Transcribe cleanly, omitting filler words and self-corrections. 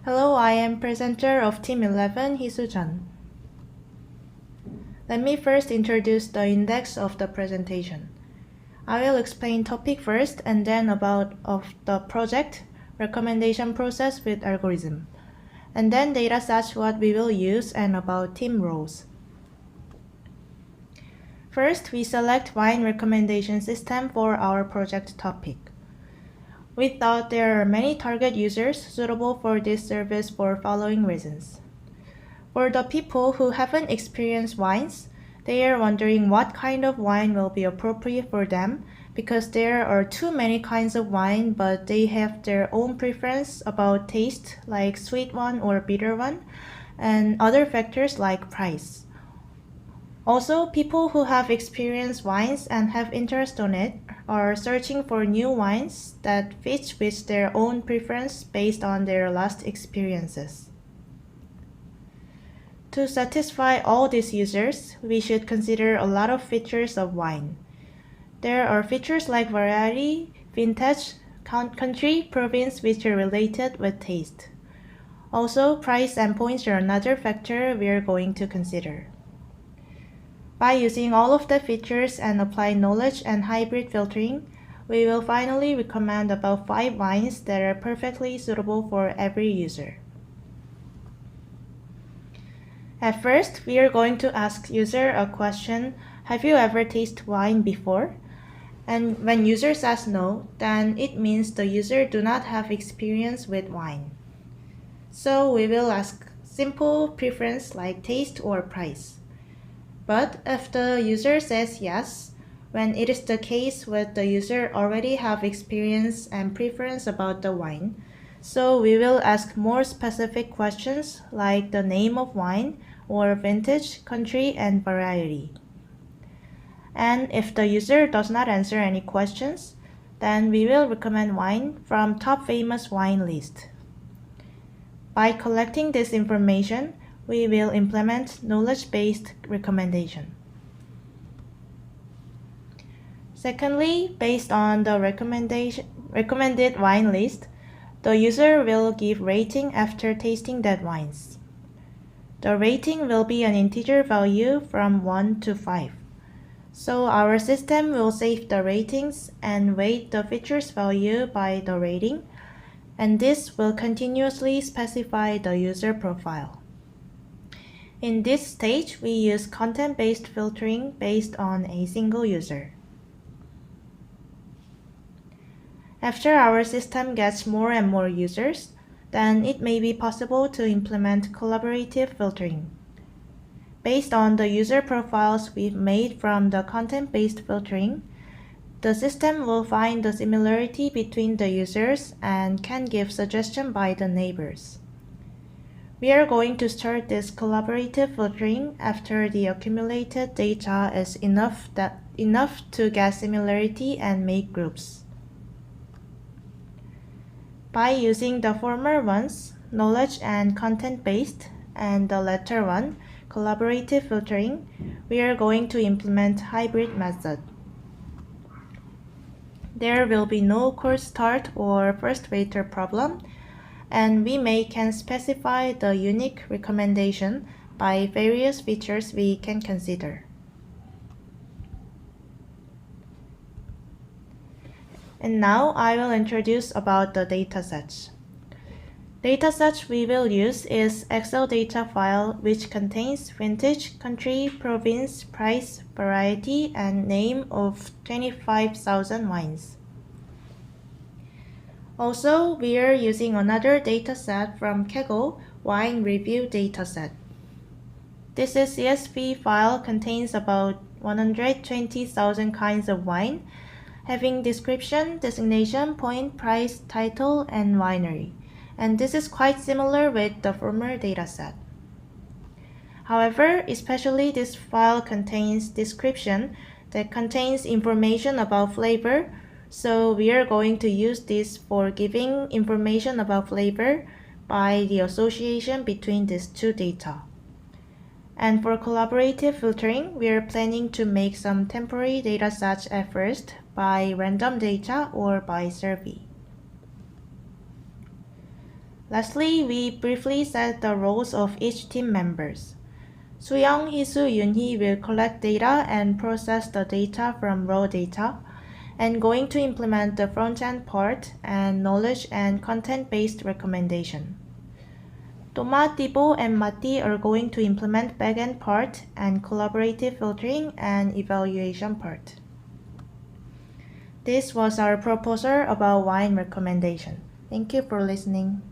Hello, I am presenter of Team 11, Hisujan. Let me first introduce the index of the presentation. I will explain topic first and then about the project, recommendation process with algorithm, and then data sets what we will use and about team roles. First, we select wine recommendation system for our project topic. We thought there are many target users suitable for this service for following reasons. For the people who haven't experienced wines, they are wondering what kind of wine will be appropriate for them because there are too many kinds of wine, but they have their own preference about taste, like sweet one or bitter one, and other factors like price. Also, people who have experienced wines and have interest on it are searching for new wines that fit with their own preference based on their last experiences. To satisfy all these users, we should consider a lot of features of wine. There are features like variety, vintage, country, province which are related with taste. Also, price and points are another factor we are going to consider. By using all of the features and apply knowledge and hybrid filtering, we will finally recommend about 5 wines that are perfectly suitable for every user. At first, we are going to ask user a question, have you ever tasted wine before? And when user says no, then it means the user do not have experience with wine. So we will ask simple preference like taste or price. But if the user says yes, when it is the case with the user already have experience and preference about the wine, so we will ask more specific questions like the name of wine or vintage, country, and variety. And if the user does not answer any questions, then we will recommend wine from top famous wine list. By collecting this information, we will implement knowledge-based recommendation. Secondly, based on the recommended wine list, the user will give rating after tasting that wines. The rating will be an integer value from 1 to 5. So our system will save the ratings and weight the features value by the rating, and this will continuously specify the user profile. In this stage, we use content-based filtering based on a single user. After our system gets more and more users, then it may be possible to implement collaborative filtering. Based on the user profiles we've made from the content-based filtering, the system will find the similarity between the users and can give suggestion by the neighbors. We are going to start this collaborative filtering after the accumulated data is enough to get similarity and make groups. By using the former ones, knowledge and content-based, and the latter one, collaborative filtering, we are going to implement hybrid method. There will be no cold start or first waiter problem, and we can specify the unique recommendation by various features we can consider. And now I will introduce about the datasets. Dataset we will use is Excel data file which contains vintage, country, province, price, variety, and name of 25,000 wines. Also, we are using another dataset from Kaggle wine review dataset. This CSV file contains about 120,000 kinds of wine, having description, designation, point, price, title, and winery. And this is quite similar with the former dataset. However, especially this file contains description that contains information about flavor, so we are going to use this for giving information about flavor by the association between these two data. And for collaborative filtering, we are planning to make some temporary datasets at first by random data or by survey. Lastly, we briefly set the roles of each team members. Soo-young, Hee-soo, Yoon-hee will collect data and process the data from raw data, and going to implement the front-end part and knowledge and content-based recommendation. Toma, Thibault, and Matti are going to implement back-end part and collaborative filtering and evaluation part. This was our proposal about wine recommendation. Thank you for listening.